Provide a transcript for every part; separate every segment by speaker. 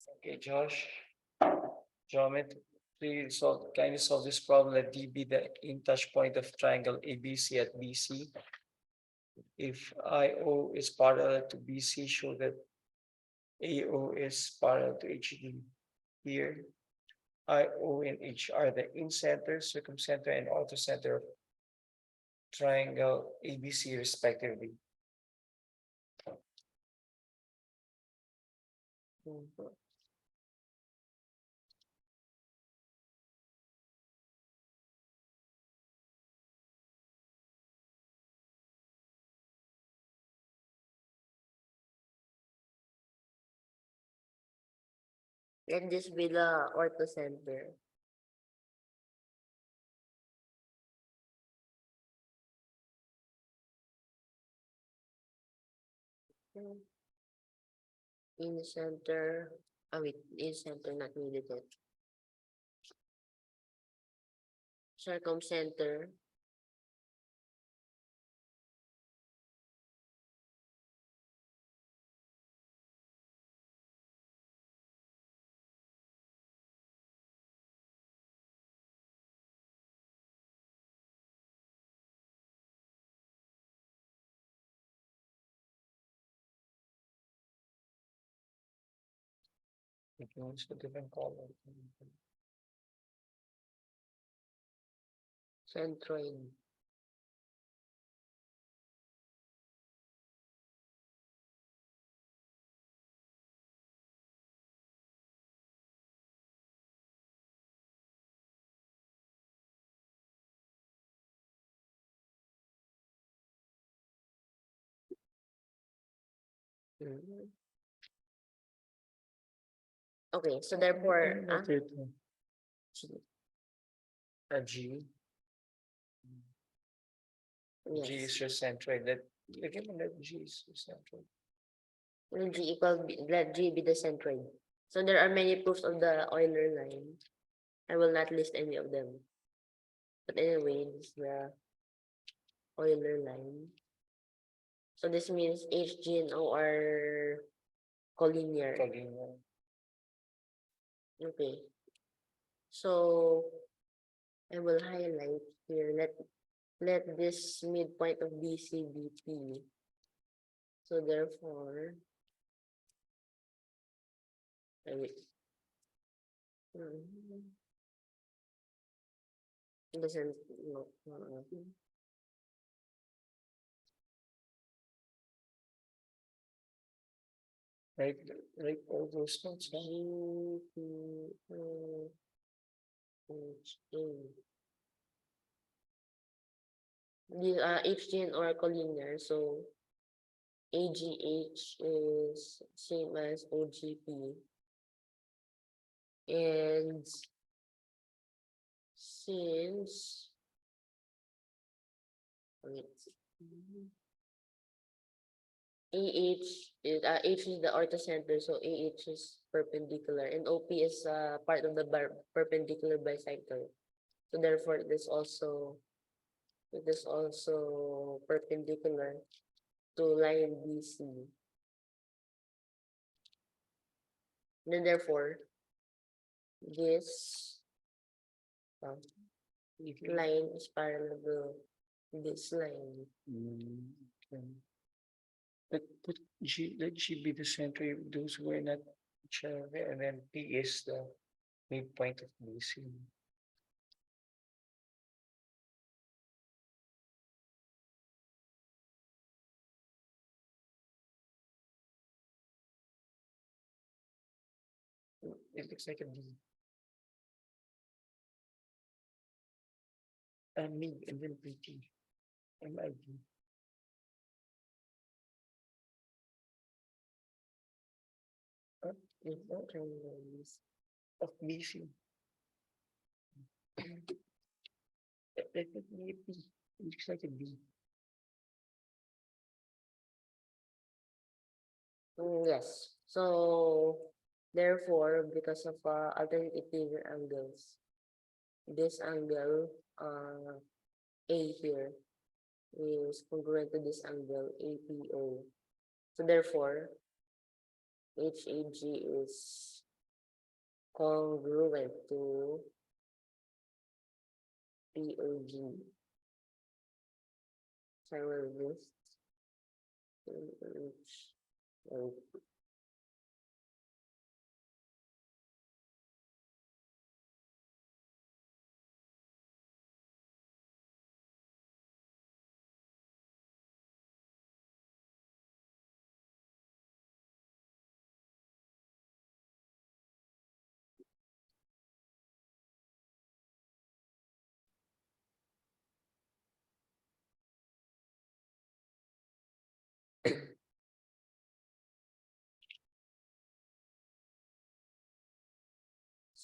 Speaker 1: Okay, Josh, geometry, kindly solve this problem. Let D be the in-touch point of triangle ABC at BC. If IO is parallel to BC, show that AO is parallel to HD. Here, IO and H are the in-center, circumcenter, and orthocenter of triangle ABC respectively.
Speaker 2: Let this be the orthocenter. In center. Oh wait, in center not needed yet. Circumcenter.
Speaker 1: It means a different color.
Speaker 2: Centroid. Mhm. Okay, so therefore,
Speaker 1: A G. G
Speaker 2: yes,
Speaker 1: is your centroid. Given that G is your centroid.
Speaker 2: will G equal let G be the centroid. So there are many proofs of the Euler line. I will not list any of them. But anyway, this is the Euler line. So this means H, G, and O are collinear.
Speaker 1: Collinear.
Speaker 2: Okay. So I will highlight here. Let this midpoint of BC be P. So therefore, wait. It doesn't no,
Speaker 1: Right, right, all those notes.
Speaker 2: G, P, O, H, A. These H, G, and O are collinear. So AGH is same as OGP. And since wait, AH is H is the orthocenter, so AH is perpendicular, and OP is part of the perpendicular bisector. So therefore, it is also perpendicular to line BC. Then therefore, this line is parallel to this line.
Speaker 1: Okay. But let G be the center. Those who are not each other, and then P is the midpoint of BC. It looks like a D. Me, and then PT. MID.
Speaker 2: It's not triangles.
Speaker 1: Of BC. Let it be a P. It looks like a D.
Speaker 2: Yes. So therefore, because of alternate interior angles, this angle A here is congruent to this angle APO. So therefore, HAG is congruent to POG. So I will list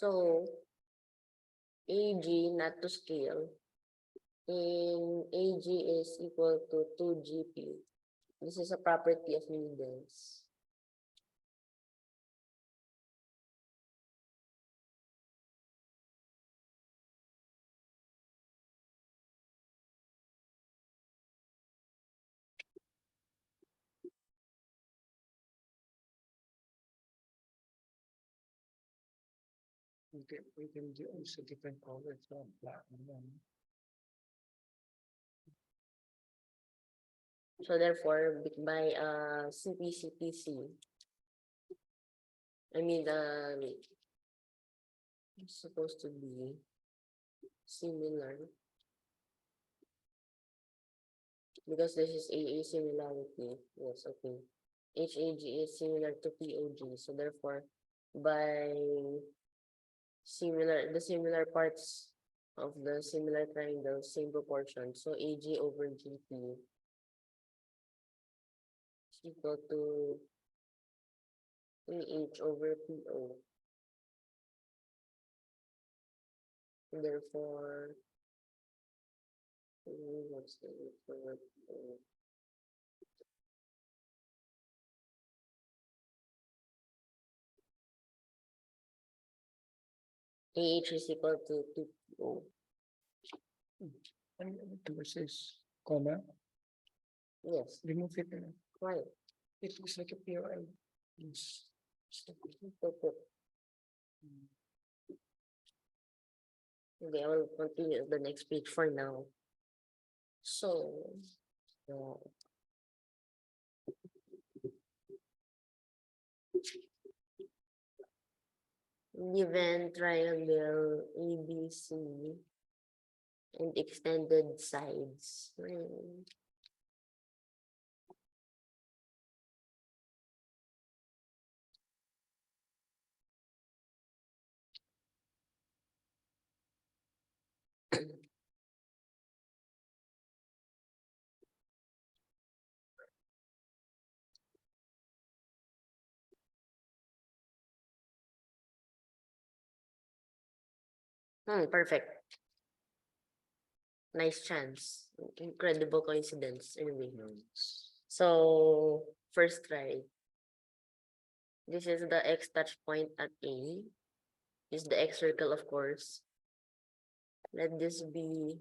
Speaker 2: so AG not to scale in AG is equal to 2GP. This is a property of needles.
Speaker 1: We can do also different colors from black and then
Speaker 2: So therefore, by CPCPC, I mean, it's supposed to be similar because this is AA similarity. Yes, okay. HAG is similar to POG. So therefore, by the similar parts of the similar triangle, same proportion. So AG over GP is equal to AH over PO. Therefore, what's the for AH is equal to 2PO.
Speaker 1: and to versus comma,
Speaker 2: Yes,
Speaker 1: remove it.
Speaker 2: right.
Speaker 1: It looks like a POI. Yes.
Speaker 2: Okay, I will continue the next page for now. So, uh, given triangle ABC and extended sides. Perfect. Nice chance. Incredible coincidence. Anyway. So, first try. This is the X touch point at A. This is the X circle, of course. Let this be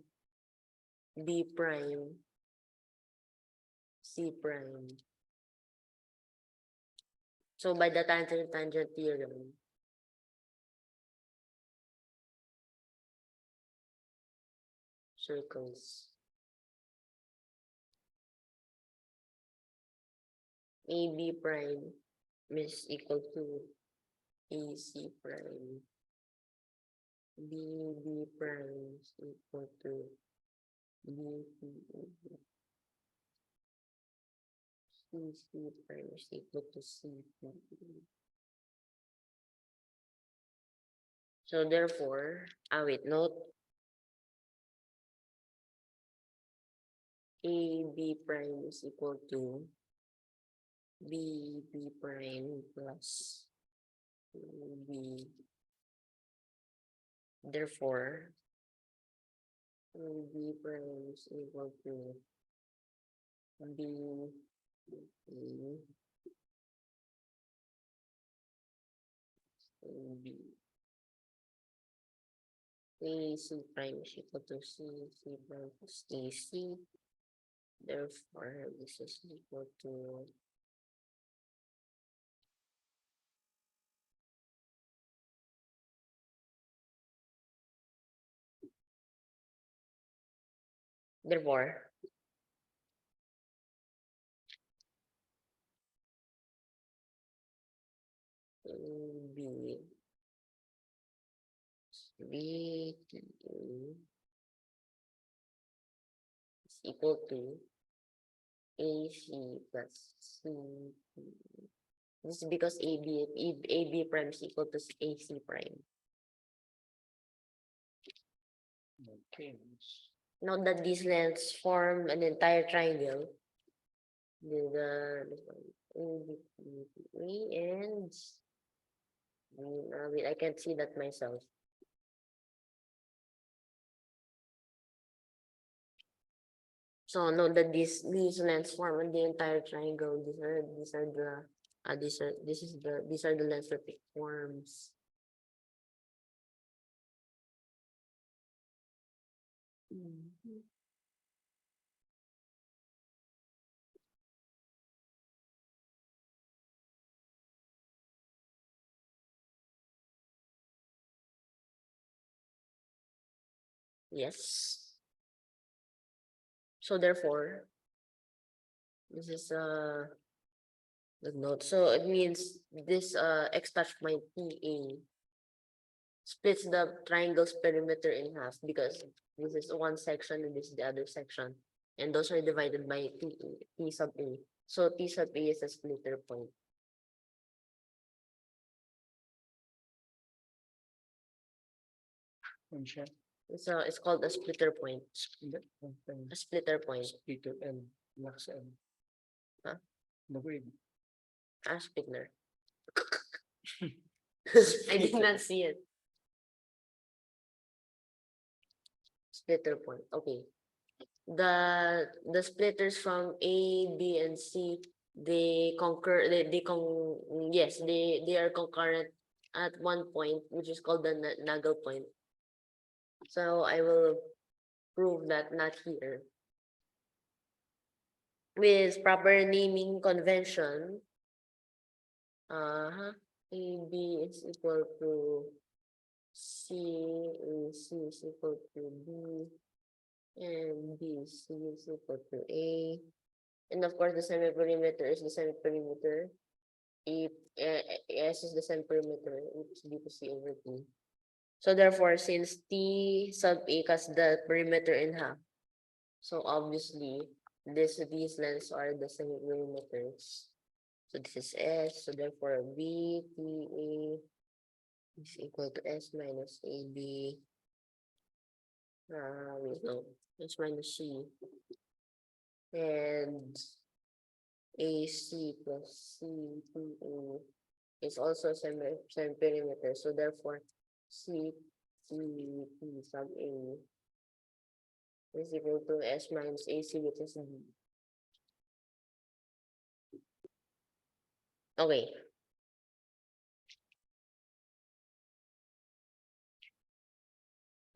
Speaker 2: B prime, C prime. So, by the tangent theorem, circles. AB prime is equal to AC prime. BB prime is equal to BC. CC prime is equal to CP. So therefore, wait, note AB prime is equal to BB prime plus B. Therefore, B prime is equal to B B. AC prime is equal to C prime plus AC. Therefore, this is equal to Therefore, B is equal to AC plus C. This is because AB prime is equal to AC prime.
Speaker 1: Okay.
Speaker 2: Note that these lengths form an entire triangle. And wait, I can't see that myself. So note that these lengths form the entire triangle. These are the lengths that it forms. Yes. So therefore, this is the note. So it means this x touch point TA splits the triangle's perimeter in half because this is one section and this is the other section. And those are divided by T sub A. So T sub A is a splitter point. It's called a splitter point. A splitter point.
Speaker 1: Splitter and lux and.
Speaker 2: Huh?
Speaker 1: The way.
Speaker 2: A splitter. I did not see it. Splitter point. Okay. The splitters from A, B, and C, they concur. Yes, they are concurrent at one point, which is called the Nagel point. So I will prove that not here. With proper naming convention, AB is equal to C, AC is equal to B, and BC is equal to A. And of course, the semi-perimeter is the semi-perimeter. If S is the semi-perimeter, it's B to C over T. So therefore, since T sub A cuts the perimeter in half, so obviously, these lengths are the semi-perimeters. So this is S, so therefore B T A is equal to S minus AB. Wait, no, S minus C. And AC plus CTA is also semi-perimeter. So therefore, CT sub A is equal to S minus AC, which is B. Okay.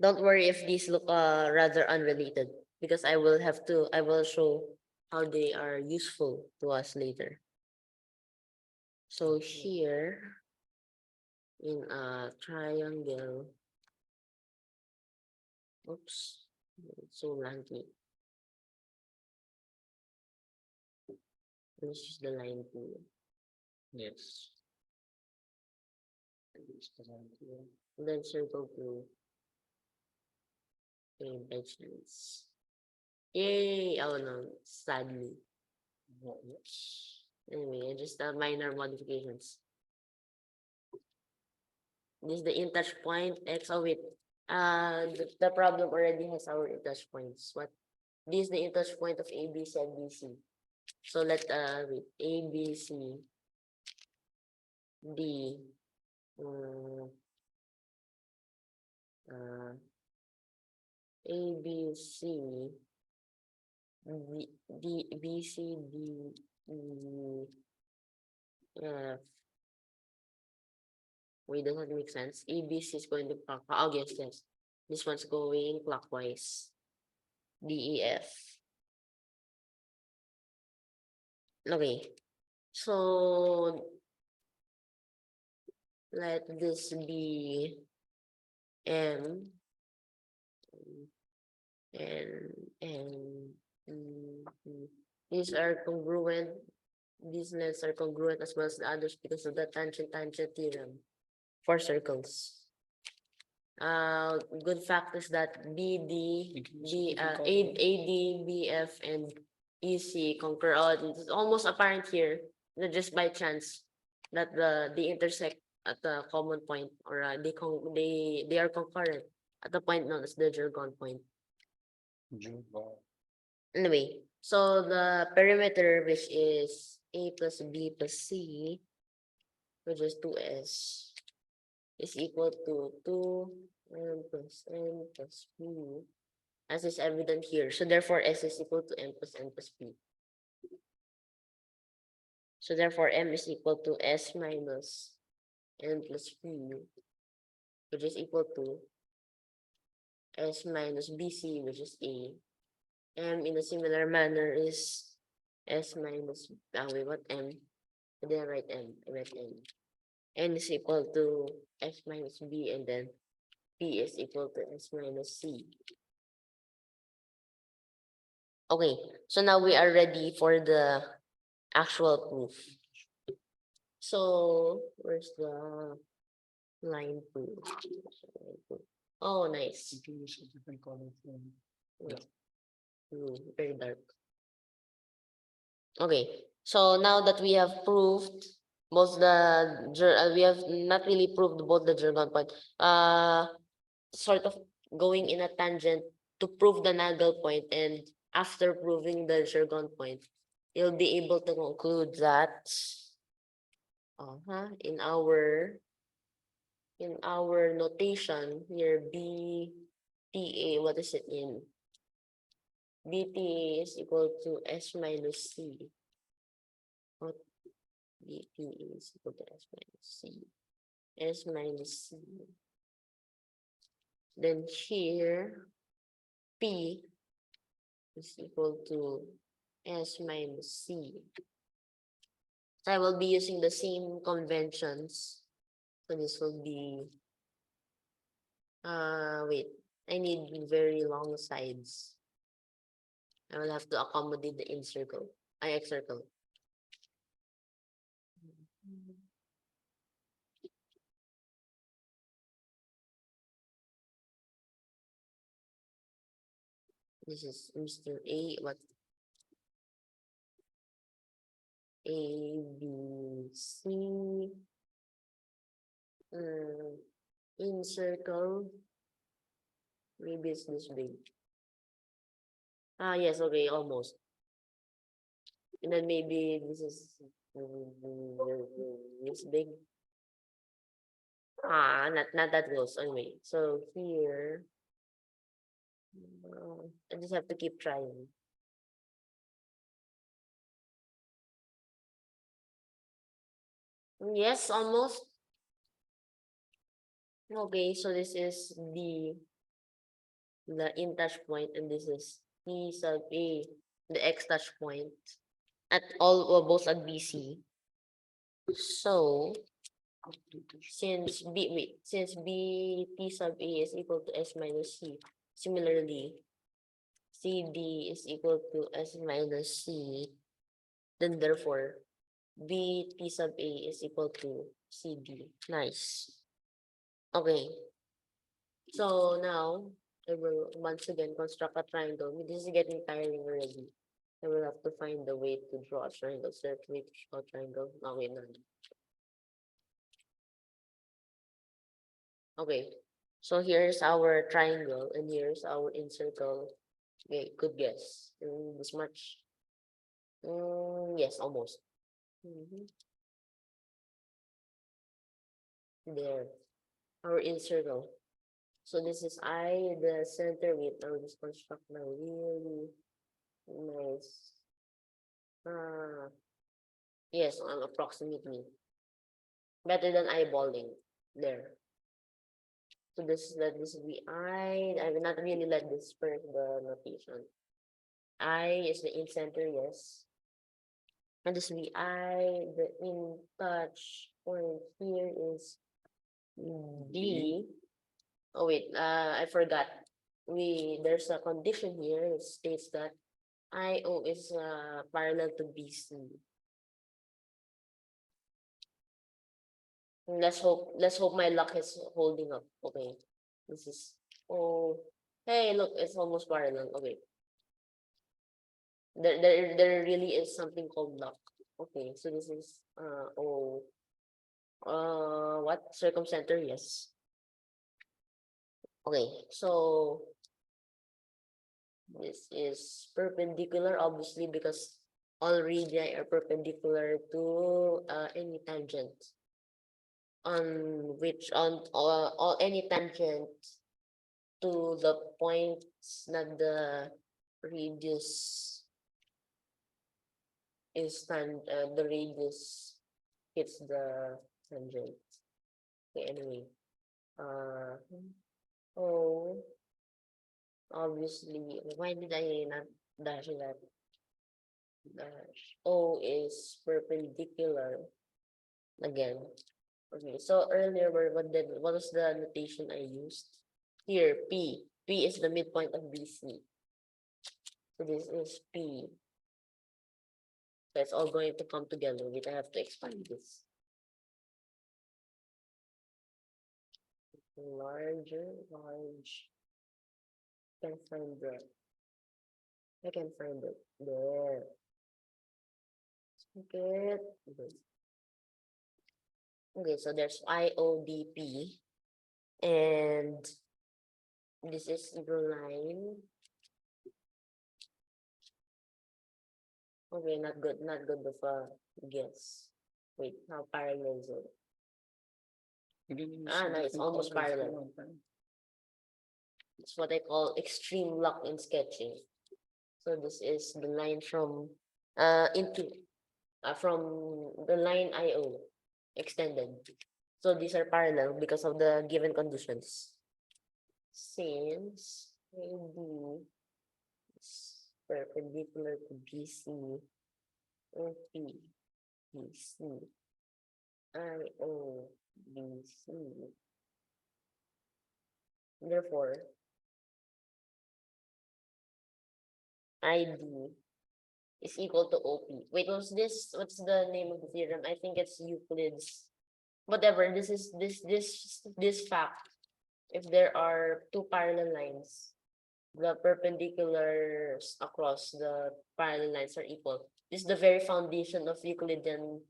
Speaker 2: Don't worry if these look rather unrelated because I will show how they are useful to us later. So here in a triangle, oops, it's so lanky. This is the line two.
Speaker 1: Yes.
Speaker 2: And then circle two. Okay, by chance. Yay! Oh no, sadly.
Speaker 1: Yes.
Speaker 2: Anyway, just minor modifications. This is the in-touch point. X. Oh wait. The problem already has our in-touch points. What? This is the in-touch point of ABC and BC. So let wait. ABC D ABC D BC D E F. Wait, does that make sense? ABC is going to clockwise. Oh yes, yes. This one's going clockwise. DEF. Okay. So let this be M and these are congruent. These lengths are congruent as well as the others because of the tangent theorem for circles. Good fact is that AD, BF, and EC concur. It's almost apparent here that just by chance that they intersect at the common point, or they are concurrent at the point known as the Jergon point. Anyway, so the perimeter, which is A plus B plus C, which is 2S, is equal to 2M plus N plus P, as is evident here. So therefore, S is equal to M plus N plus P. So therefore, M is equal to S minus N plus P, which is equal to S minus BC, which is A. M in a similar manner is S minus, wait, what M? I didn't write M, I write N. N is equal to S minus B, and then P is equal to S minus C. Okay, so now we are ready for the actual proof. So where's the line proof? Oh, nice. Very dark. Okay, so now that we have proved both we have not really proved both the Jergon point. Sort of going in a tangent to prove the Nagel point, and after proving the Jergon point, you'll be able to conclude that in our notation here, BTA, what is it in? BTA is equal to S minus C. What? BTA is equal to S minus C. S minus C. Then here, P is equal to S minus C. So I will be using the same conventions. So this will be, wait, I need very long sides. I will have to accommodate the Excircle. This is Mr. A, what? A, B, C. Excircle. Maybe it's this big. Yes, okay, almost. And then maybe this is this big. Not that close. Anyway, so here, I just have to keep trying. Yes, almost. Okay, so this is the in touch point, and this is P sub A, the X touch point at all, or both at BC. So since P sub A is equal to S minus C, similarly CD is equal to S minus C, then therefore P sub A is equal to CD. Nice. Okay. So now I will once again construct a triangle. This is getting tiring already. I will have to find a way to draw a triangle. So let's wait to draw a triangle. No, wait, no. Okay. So here's our triangle, and here's our Excircle. Okay, good guess. This much. Yes, almost. There. Our Excircle. So this is the center. Wait, I will just construct my really nice. Yes, approximately. Better than eyeballing. There. So this will be I will not really let this per the notation. I is the in center, yes. And this will be the in touch point here is D. Oh wait, I forgot. there's a condition here that states that IO is parallel to BC. Let's hope my luck is holding up. Okay. This is hey, look, it's almost parallel. Okay. There really is something called luck. Okay, so this is what circumcenter? Yes. Okay, so this is perpendicular, obviously, because all radii are perpendicular to any tangent on which on any tangent to the points that the radius the radius hits the tangent. Okay, anyway. Oh, obviously, why did I not dash that? Dash. O is perpendicular again. Okay, so earlier what was the notation I used? Here, P. P is the midpoint of BC. So this is P. So it's all going to come together. Wait, I have to expand this. Large. Can find that. I can find it. There. Okay. Okay, so there's IODP. And this is the line. Okay, not good of a guess. Wait, how parallel is it? No, it's almost parallel. It's what I call extreme luck in sketching. So this is the line from from the line IO extended. So these are parallel because of the given conditions. Since AB is perpendicular to BC, OP, BC, IO, BC. Therefore, ID is equal to OP. Wait, what's the name of the theorem? I think it's Euclid's. Whatever, this fact. If there are two parallel lines, the perpendiculars across the parallel lines are equal. This is the very foundation of Euclidean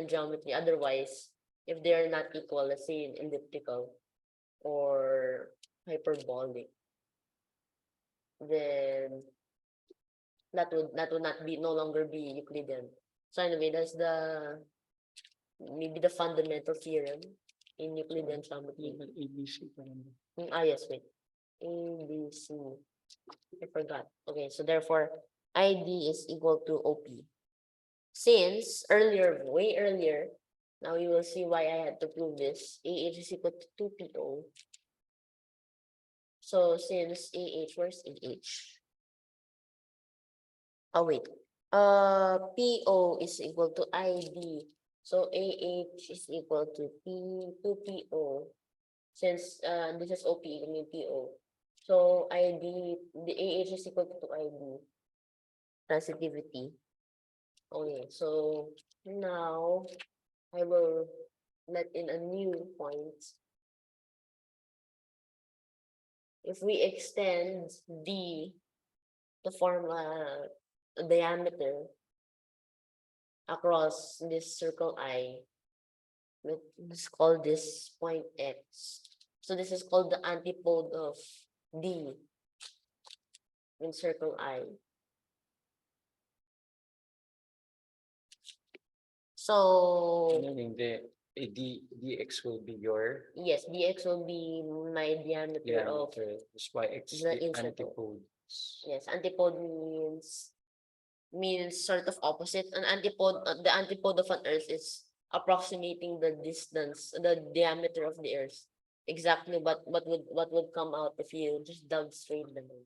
Speaker 2: geometry. Otherwise, if they are not equal, let's say in elliptical or hyperbolic, then that would not be no longer be Euclidean. So anyway, that's maybe the fundamental theorem in Euclidean geometry.
Speaker 1: ABC.
Speaker 2: Yes, wait. ABC. I forgot. Okay, so therefore, ID is equal to OP. Since way earlier, now you will see why I had to prove this. AH is equal to 2PO. So since AH, where's AH? Oh, wait. PO is equal to ID. So AH is equal to 2PO. Since this is OP, I mean PO. So ID, the AH is equal to ID. Transitivity. Okay, so now I will let in a new point. If we extend D to form a diameter across this circle I, let's call this point X. So this is called the antipode of D in circle I. So
Speaker 1: meaning the dx will be your
Speaker 2: yes, dx will be my diameter of
Speaker 1: that's why x
Speaker 2: the
Speaker 1: the
Speaker 2: interval.
Speaker 1: antipodes.
Speaker 2: Yes, antipode means sort of opposite. An antipode, the antipode of an Earth is approximating the distance, the diameter of the Earth. Exactly what would come out if you just dug straight the moon.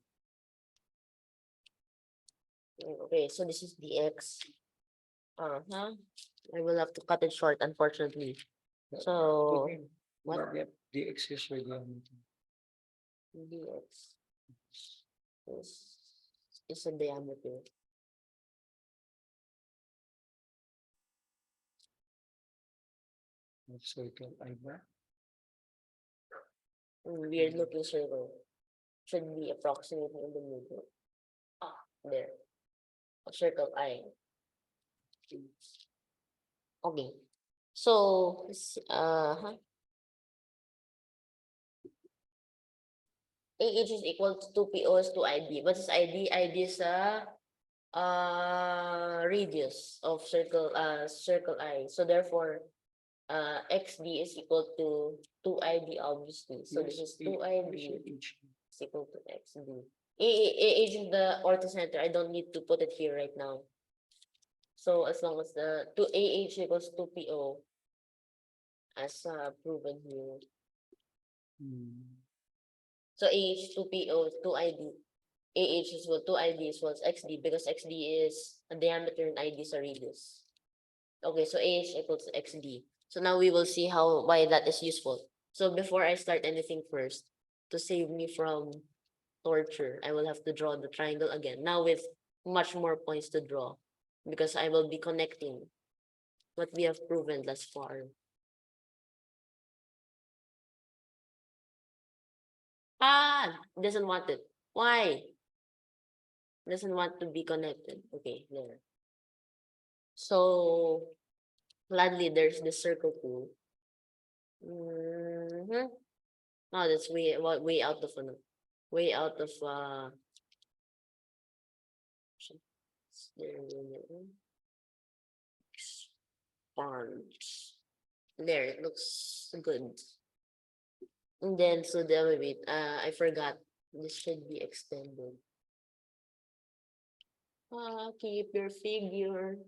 Speaker 2: Okay, so this is dx. I will have to cut it short, unfortunately. So
Speaker 1: what dx is your diameter?
Speaker 2: dx. is a diameter.
Speaker 1: Circle eyebrow.
Speaker 2: Weird looking circle. Should be approximately in the middle. Ah, there. A circle eye. Okay. So, AH is equal to 2PO is to ID. What is ID? ID is a radius of circle I. So therefore, XD is equal to 2ID obviously. So this is 2ID is equal to XD. AH is the orthocenter. I don't need to put it here right now. So as long as the 2AH equals 2PO as proven here. So AH 2PO 2ID. AH is equal to ID as well as XD because XD is a diameter and ID is a radius. Okay, so AH equals to XD. So now we will see why that is useful. So before I start anything first, to save me from torture, I will have to draw the triangle again. Now with much more points to draw because I will be connecting what we have proven thus far. Doesn't want it. Why? Doesn't want to be connected. Okay, there. So gladly there's the circle tool. Oh, that's way out of way out of sponge. There, it looks good. And then so the wait, I forgot. This should be extended. Keep your figure.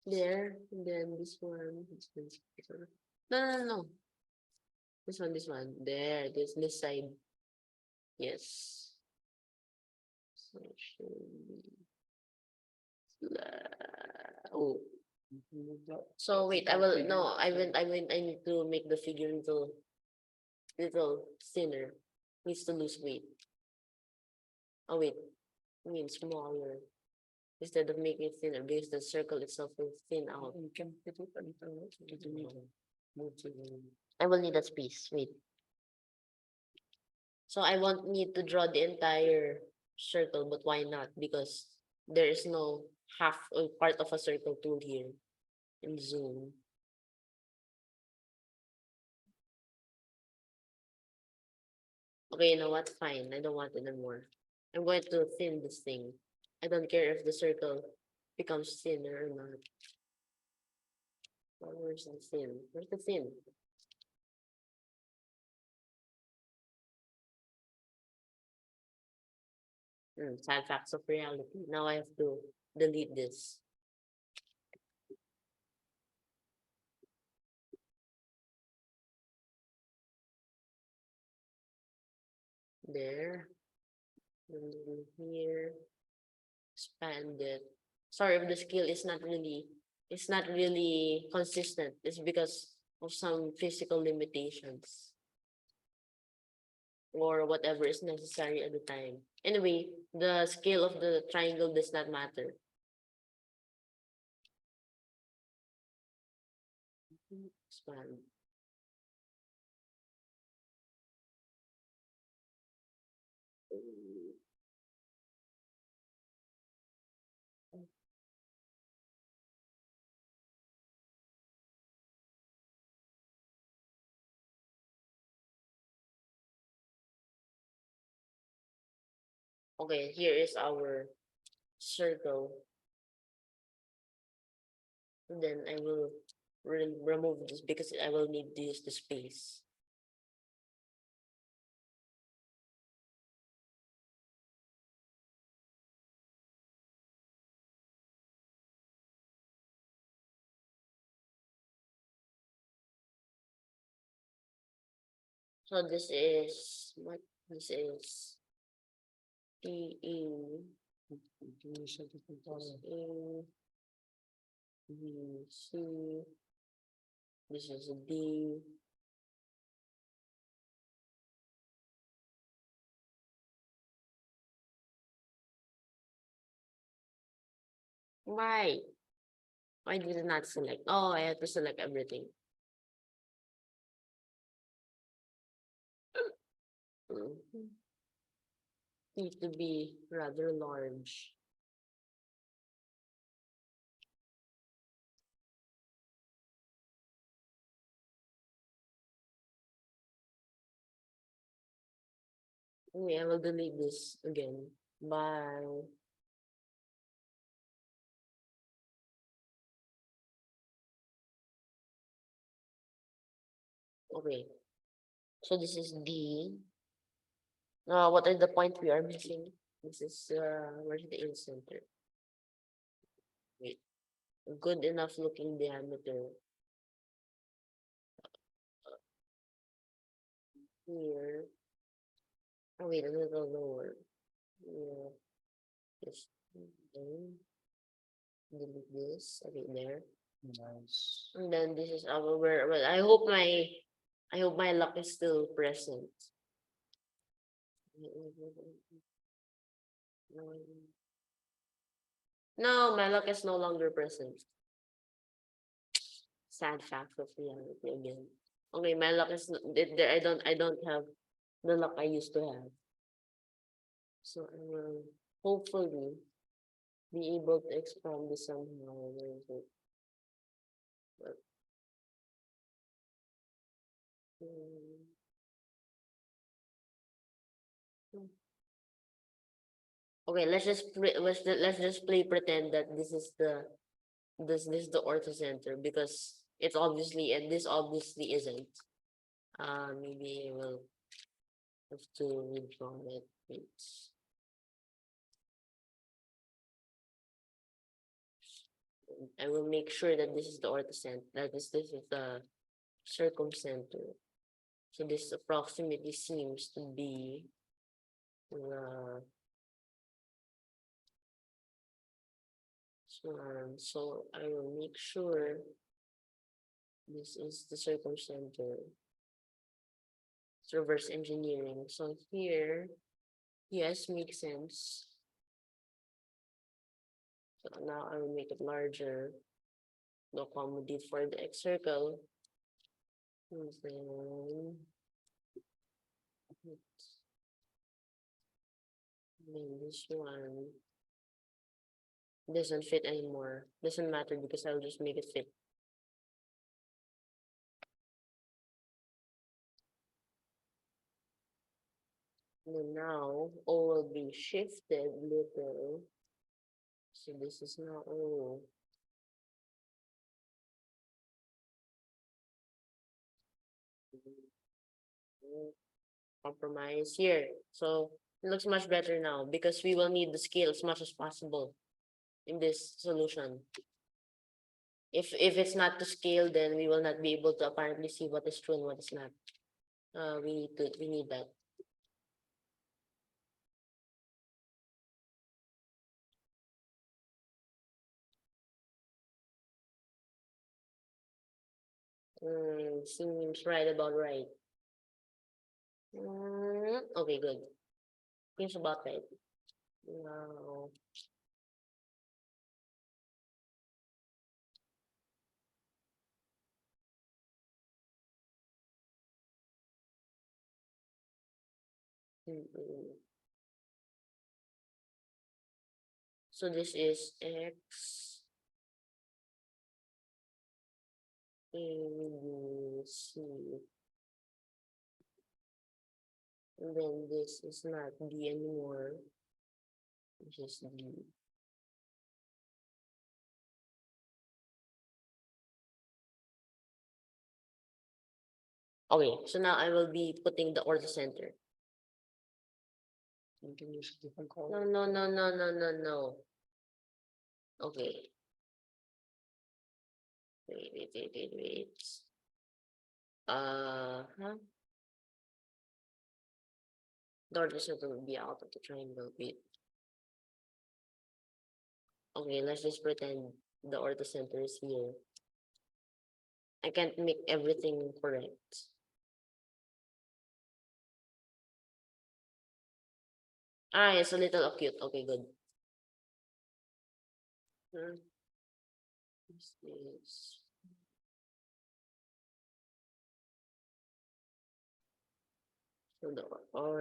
Speaker 2: There, and then this one. No. This one. There, this side. Yes. So it should be. Oh. So wait, I will no, I need to make the figure little thinner. Needs to lose weight. Oh wait, I mean smaller. Instead of making it thinner because the circle itself will thin out. You can put it a little move to the I will need that space. Wait. So I won't need to draw the entire circle, but why not? Because there is no half or part of a circle tool here in Zoom. Okay, you know what? Fine. I don't want it anymore. I'm going to thin this thing. I don't care if the circle becomes thinner or not. Where's the thin? Where's the thin? Sad facts of reality. Now I have to delete this. There. And then here. Expand it. Sorry if the scale is not really consistent. It's because of some physical limitations. Or whatever is necessary at the time. Anyway, the scale of the triangle does not matter. Expand. Okay, here is our circle. And then I will remove this because I will need to use the space. So this is what this is P E A B C this is a D Why? Why did it not select? Oh, I have to select everything. Mhm. Need to be rather large. Okay, I will delete this again. Bye. Okay, so this is D. What are the points we are missing? This is where's the in center? Wait, good enough looking diameter here. Oh wait, a little lower. Yeah, just then delete this. Okay, there.
Speaker 1: Nice.
Speaker 2: And then this is our where. Well, I hope my luck is still present. No, my luck is no longer present. Sad fact of reality again. Okay, my luck is there. I don't have the luck I used to have. So I will hopefully be able to expand this somehow. Where is it? But, um, okay, let's just play pretend that this is the ortho center because it's obviously and this obviously isn't. Maybe I will have to withdraw it. Wait. I will make sure that this is the ortho center. This is the circumcenter. So this approximately seems to be the so I will make sure this is the circumcenter. It's reverse engineering. So here, yes, makes sense. So now I will make it larger to accommodate for the Excircle. And then this one doesn't fit anymore. Doesn't matter because I'll just make it fit. And then now O will be shifted little. So this is now O. Compromise here. So it looks much better now because we will need the scale as much as possible in this solution. If it's not to scale, then we will not be able to apparently see what is true and what is not. We need that. Seems right about right. Okay, good. Seems about right. Now, so this is X A B C, and then this is not D anymore. This is D. Okay, so now I will be putting the ortho center.
Speaker 1: You can use a different
Speaker 2: No,
Speaker 1: color.
Speaker 2: no, no, no, no, no, no. Okay. Wait. Huh? The ortho center will be out of the triangle. Wait. Okay, let's just pretend the ortho center is here. I can't make everything correct. Ah, it's a little acute. Okay, good. This is so the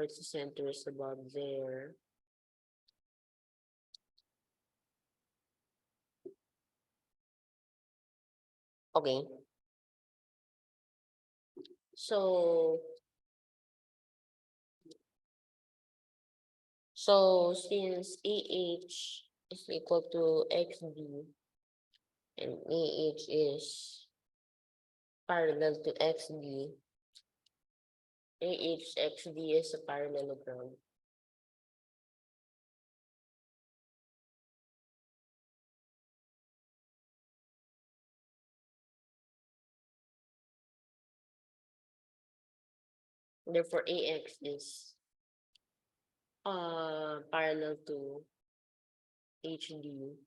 Speaker 2: its center is about there. Okay. So since AH is equal to XD and AH is parallel to XD, AHXD is a parallelogram. Therefore, AX is parallel to HD.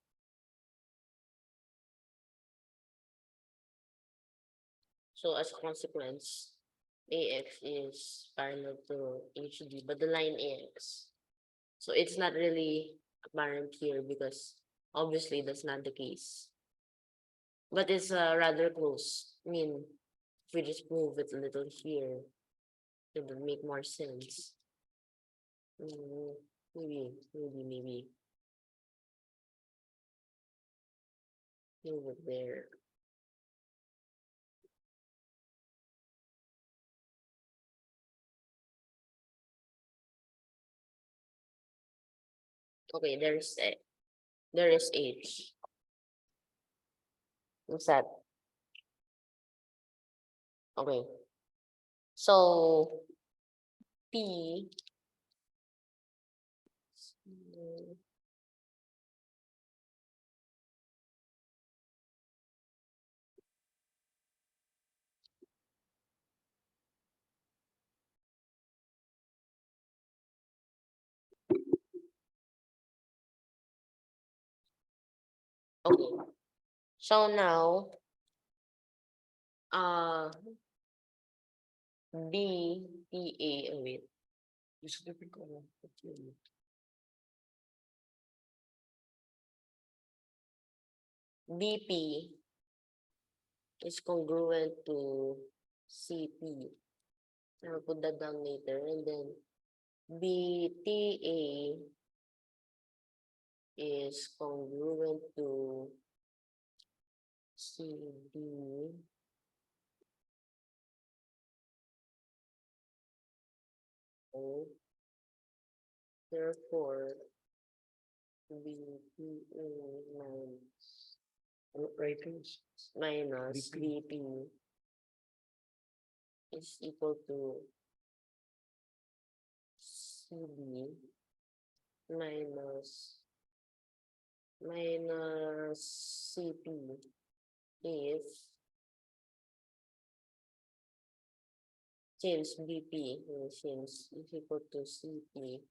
Speaker 2: So as a consequence, AX is parallel to HD, but the line AX. So it's not really apparent here because obviously that's not the case. But it's rather close. I mean, if we just move it a little here, it would make more sense. Maybe move it there. Okay, there is H. What's that? Okay. So P okay. So now uh BPA wait.
Speaker 1: Isipin ko lang.
Speaker 2: BP is congruent to CP. I'll put that down later. And then BTA is congruent to CD. Therefore, BPA
Speaker 1: Ratings.
Speaker 2: minus
Speaker 1: BP.
Speaker 2: BP is equal to CD minus CP if since BP since is equal to CP,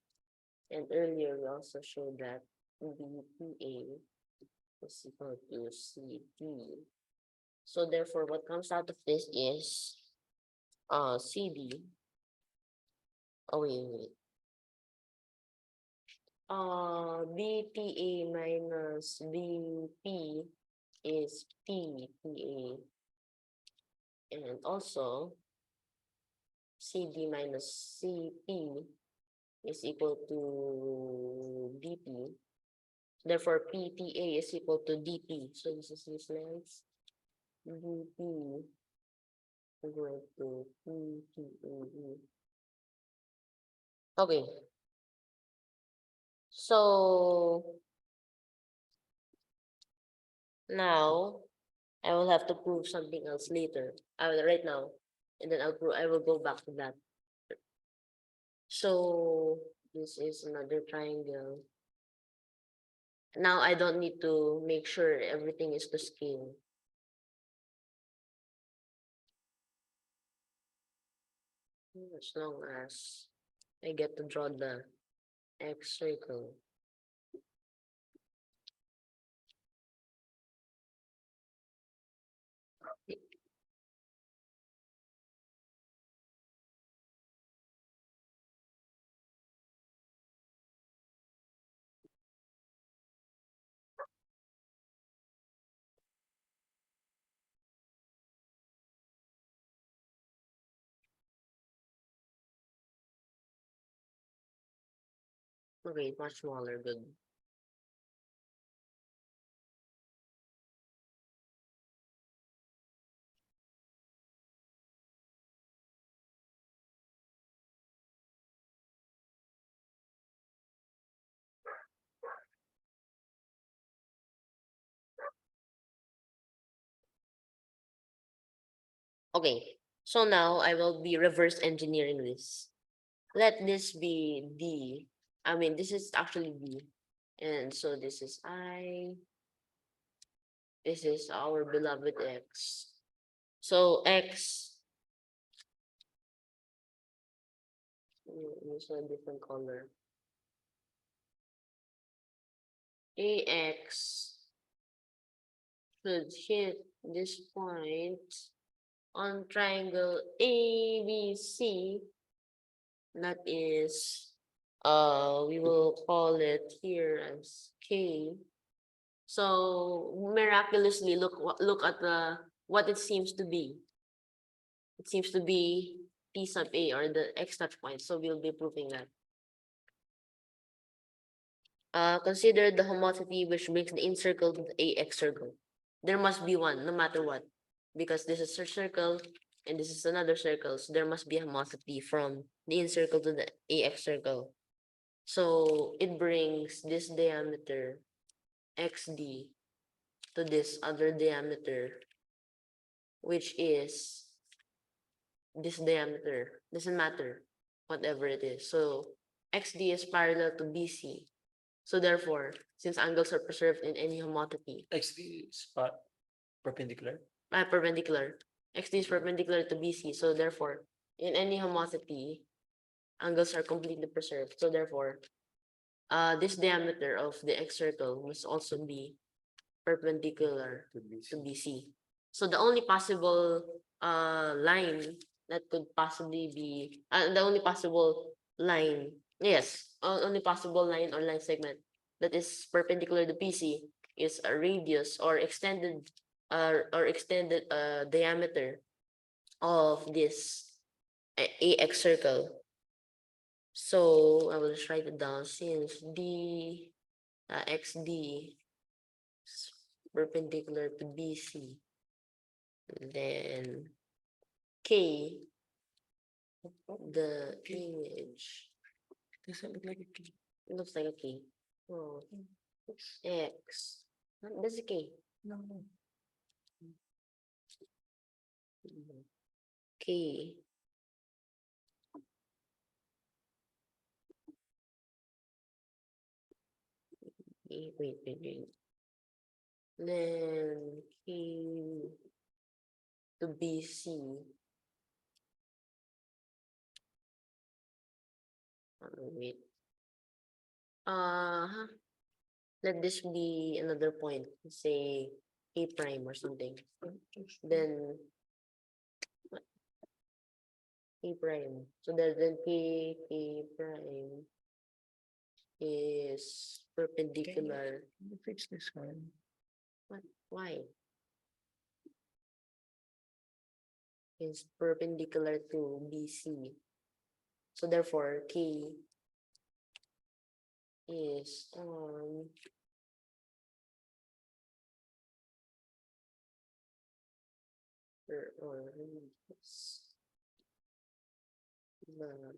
Speaker 2: and earlier we also showed that BPA is equal to CP. So therefore, what comes out of this is CD. Oh wait. BTA minus BP is PTA, and also CD minus CP is equal to DP. Therefore, PTA is equal to DP. So this is useless. DP equal to PTA. Okay. So now I will have to prove something else later. I will right now, and then I will go back to that. So this is another triangle. Now I don't need to make sure everything is to scale. As long as I get to draw the X circle. Okay, much smaller, good. Okay, so now I will be reverse engineering this. Let this be D. I mean, this is actually D. And so this is I. This is our beloved X. So X, use a different color. AX should hit this point on triangle ABC. That is, we will call it here as K. So miraculously, look at the what it seems to be. It seems to be P sub A or the X touch point. So we'll be proving that. Consider the homotopy which makes the incircle to the AX circle. There must be one, no matter what, because this is a circle and this is another circle. So there must be a homotopy from the incircle to the AX circle. So it brings this diameter XD to this other diameter, which is this diameter. Doesn't matter, whatever it is. So XD is parallel to BC. So therefore, since angles are preserved in any homotopy,
Speaker 1: XD is perpendicular.
Speaker 2: perpendicular, XD is perpendicular to BC. So therefore, in any homotopy, angles are completely preserved. So therefore, this diameter of the X circle must also be perpendicular to BC. So the only possible line that could possibly be the only possible line, yes, only possible line or line segment that is perpendicular to BC is a radius or extended diameter of this AX circle. So I will just write it down since D XD is perpendicular to BC, then K, the image,
Speaker 1: Doesn't look like a K.
Speaker 2: looks like a K. Oh, X, that's a K.
Speaker 1: No.
Speaker 2: K. Wait. Then K to BC. Wait. Let this be another point, say A prime or something. Then A prime. So that then K prime is perpendicular.
Speaker 1: Can you fix this one?
Speaker 2: What? Why? Is perpendicular to BC. So therefore, K is on or the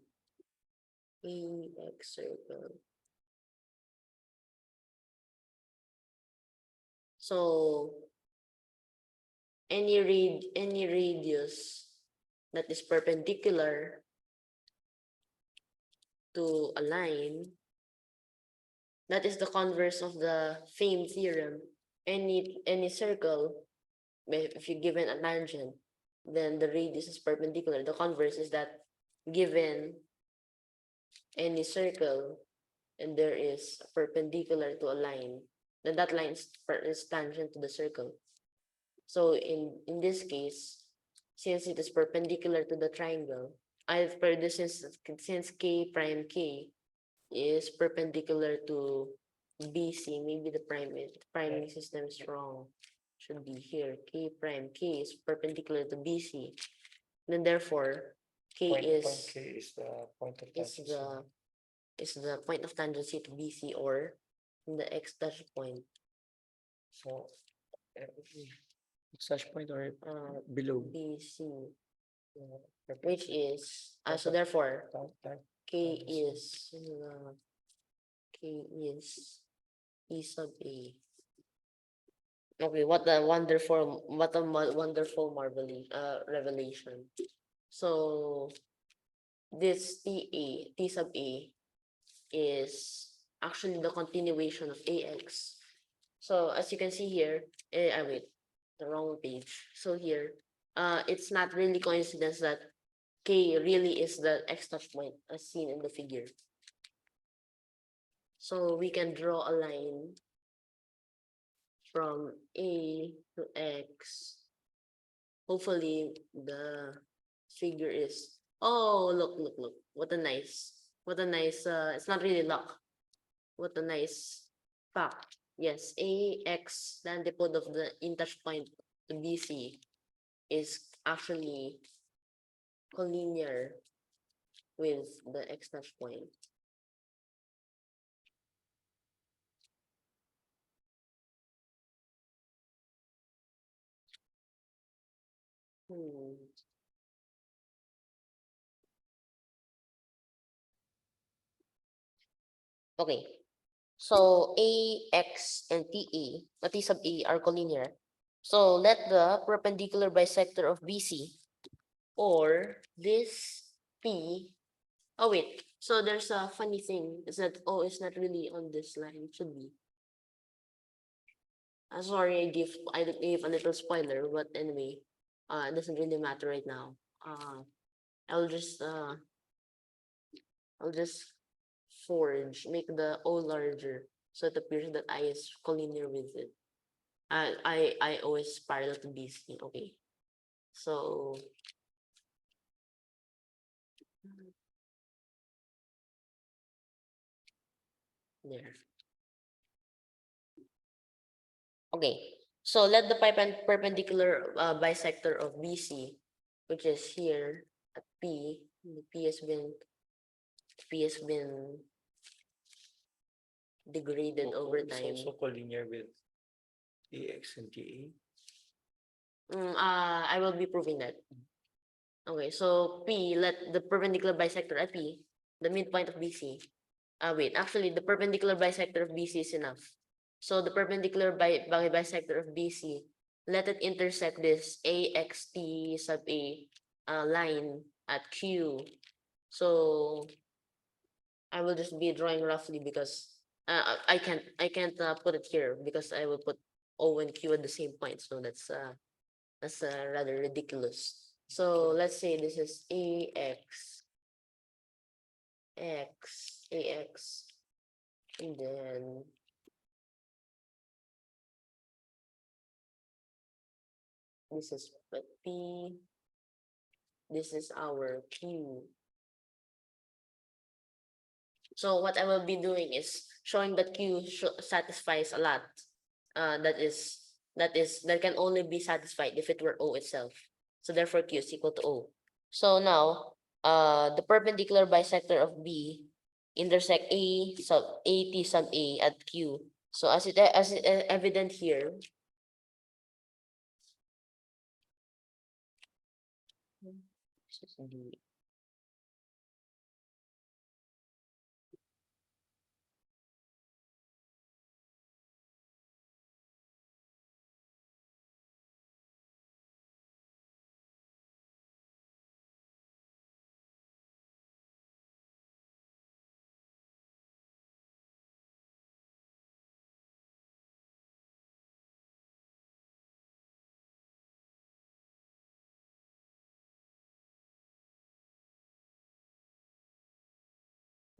Speaker 2: AX circle. So any radius that is perpendicular to a line, that is the converse of the famed theorem. Any circle, if you're given a tangent, then the radius is perpendicular. The converse is that given any circle and there is perpendicular to a line, then that line is tangent to the circle. So in this case, since it is perpendicular to the triangle, since K prime K is perpendicular to BC, maybe the priming system is wrong. Should be here. K prime K is perpendicular to BC. Then therefore, K
Speaker 1: Point
Speaker 2: is
Speaker 1: K is the point of
Speaker 2: is the
Speaker 1: transition.
Speaker 2: is the point of tangency to BC or in the X dash point.
Speaker 1: So. Such point or below.
Speaker 2: BC, which is so therefore K is E sub A. Okay, what a wonderful revelation. So this T sub A is actually the continuation of AX. So as you can see here, wait, the wrong page. So here, it's not really coincidence that K really is the X touch point as seen in the figure. So we can draw a line from A to X. Hopefully the figure is, oh, look. What a nice, it's not really luck. What a nice fact. Yes, AX, the antipode of the in-touch point to BC, is actually collinear with the X touch point. Okay, so AX and T sub A are collinear. So let the perpendicular bisector of BC or this P. Oh wait, so there's a funny thing is that O is not really on this line. It should be. Sorry, I gave a little spoiler, but anyway, it doesn't really matter right now. I'll just make the O larger so it appears that I is collinear with it. I always parallel to BC. Okay, so there. Okay, so let the perpendicular bisector of BC, which is here at P. The P has been degraded over time.
Speaker 1: Also collinear with AX and TA.
Speaker 2: I will be proving that. Okay, so P, let the perpendicular bisector at P, the midpoint of BC. Wait, actually, the perpendicular bisector of BC is enough. So the perpendicular bisector of BC, let it intersect this AXT sub A line at Q. So I will just be drawing roughly because I can't put it here because I will put O and Q at the same point. So that's rather ridiculous. So let's say this is AX, AX, and then this is P, this is our Q. So what I will be doing is showing that Q satisfies a lot. That can only be satisfied if it were O itself. So therefore Q is equal to O. So now the perpendicular bisector of B intersect AT sub A at Q. So as it evident here, this is D.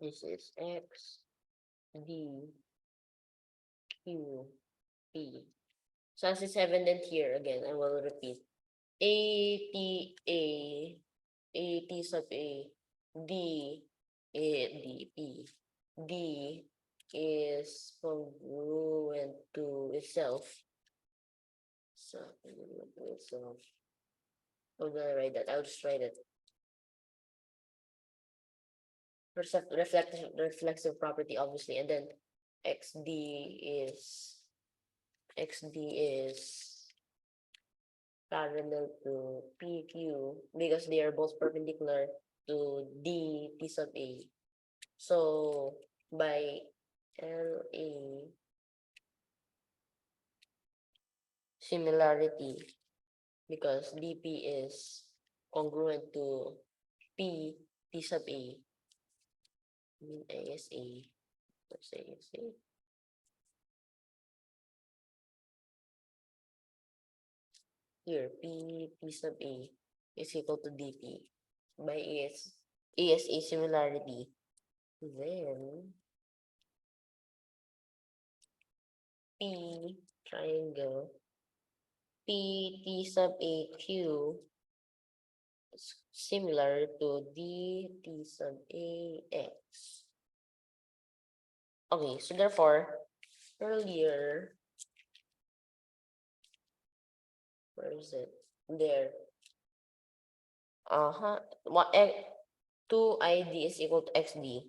Speaker 2: This is X, D, Q, P. So as it's evident here, again, I will repeat. AT sub A, D, D, P. D is congruent to itself. So, how do I write that? I'll just write it. reflexive property, obviously, and then xd is parallel to PQ because they are both perpendicular to D T sub A. So by LA similarity, because DP is congruent to P T sub A, ASA, let's say ASA. Here, P sub A is equal to DP by ASA similarity. Then P triangle P T sub AQ is similar to D T sub AX. Okay, so therefore, earlier, where is it? There. What 2ID is equal to XD,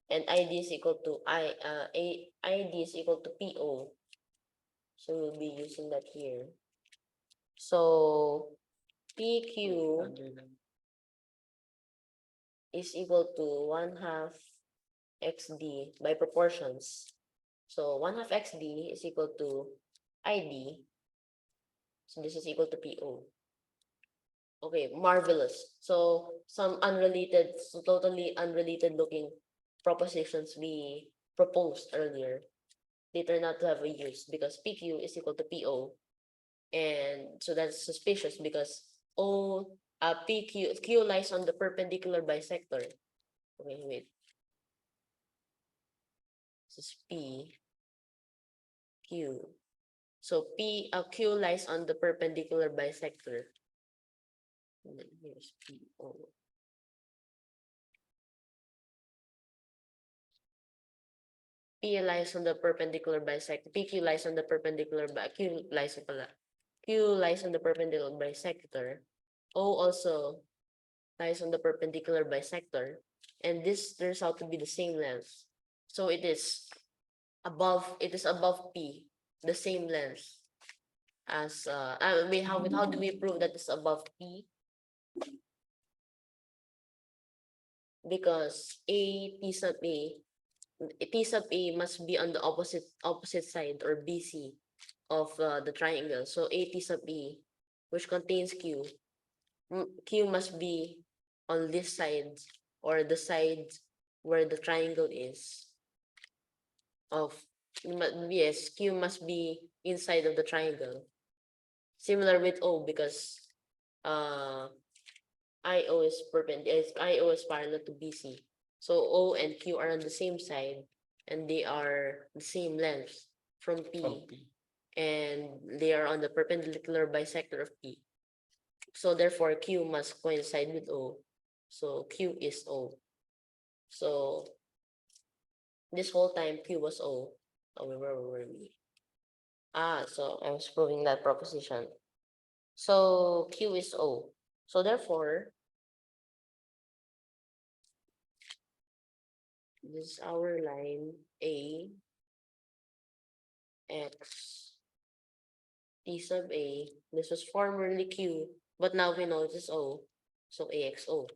Speaker 2: and ID is equal to ID is equal to PO. So we'll be using that here. So PQ is equal to 1/2 XD by proportions. So 1/2 XD is equal to ID. So this is equal to PO. Okay, marvelous. So some unrelated, so totally unrelated looking propositions we proposed earlier, they turn out to have a use because PQ is equal to PO. And so that's suspicious because Q lies on the perpendicular bisector. Okay, wait. This is Q. So Q lies on the perpendicular bisector. And then here's PO. P lies on the perpendicular bisector. PQ lies on the perpendicular Q lies on the perpendicular bisector. O also lies on the perpendicular bisector, and this turns out to be the same length. So it is above P, the same length as how do we prove that it's above P? Because T sub A must be on the opposite side or BC of the triangle. So AT sub E, which contains Q must be on this side or the side where the triangle is of yes, Q must be inside of the triangle. Similar with O because IO is parallel to BC. So O and Q are on the same side and they are the same length from P. And they are on the perpendicular bisector of P. So therefore Q must coincide with O. So Q is O. So this whole time Q was O. Oh, where were we? So I was proving that proposition. So Q is O. So therefore, this is our line A X T sub A. This was formerly Q, but now we know it is O. So AXO.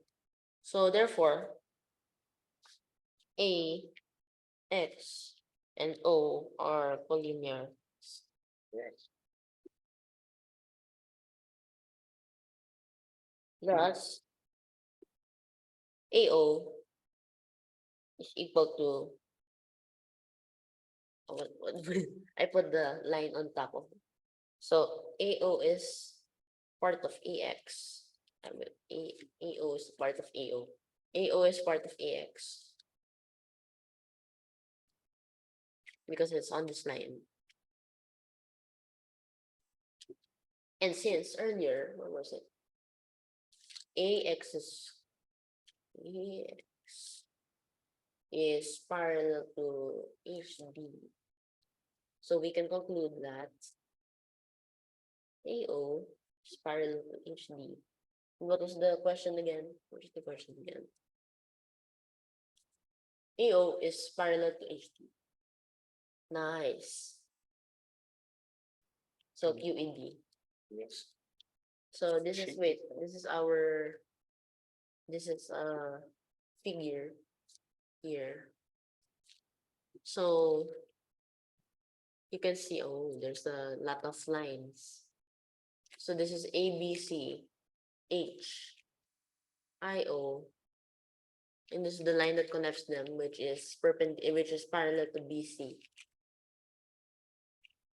Speaker 2: So therefore, A, X, and O are collinear. Thus, AO is equal to I put the line on top of it. So AO is part of AX. AO is part of AO. AO is part of AX because it's on this line. And since earlier, where was it? AX is parallel to HD. So we can conclude that AO is parallel to HD. What was the question again? What is the question again? AO is parallel to HT. Nice. So QED.
Speaker 1: Yes.
Speaker 2: So this is this is our figure here. So you can see, oh, there's a lot of lines. So this is ABC, H, IO, and this is the line that connects them, which is parallel to BC.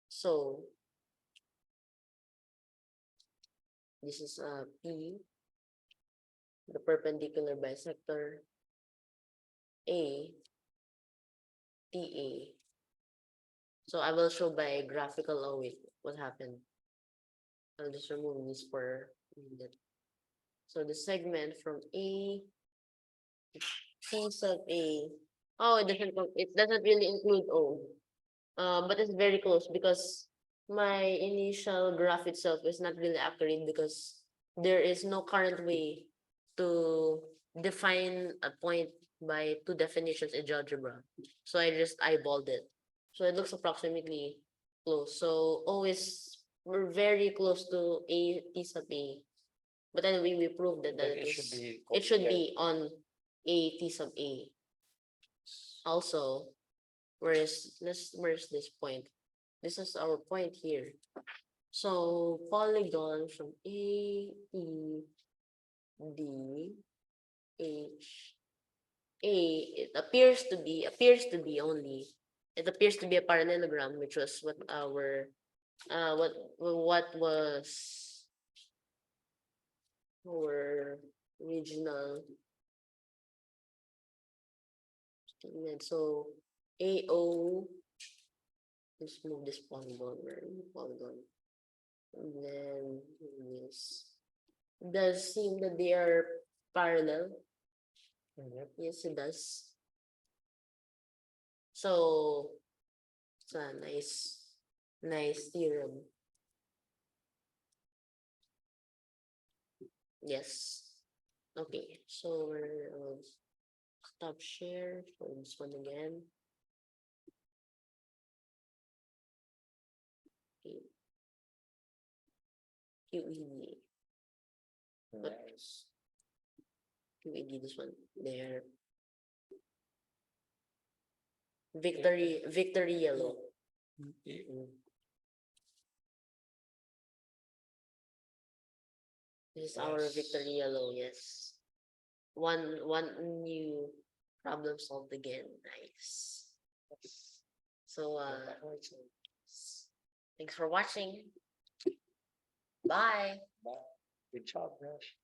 Speaker 2: So this is P, the perpendicular bisector, A, TA. So I will show by graphical. Oh wait, what happened? I'll just remove this for a minute. So the segment from A, C sub A. Oh, it doesn't really include O. But it's very close because my initial graph itself is not really accurate because there is no current way to define a point by two definitions in GeoGebra. So I just eyeballed it. So it looks approximately close. So we're very close to A T sub A. But anyway, we proved that,
Speaker 1: But
Speaker 2: it should be on A T sub A. Also, where's this point? This is our point here. So polygon from A, E, D, H, A, it appears to be a parallelogram, which was what our what was our original statement. So AO, let's move this polygon, and then this does seem that they are parallel.
Speaker 1: Yep.
Speaker 2: Yes, it does. So it's a nice theorem. Yes. Okay, so we're stop share for this one again. Okay. QED.
Speaker 1: Nice.
Speaker 2: QED, this one there. Victory yellow.
Speaker 1: AO.
Speaker 2: This is our
Speaker 1: Yes.
Speaker 2: victory yellow, yes. One new problem solved again. Nice. So thanks for watching. Bye.
Speaker 1: Bye. Good job, Rash.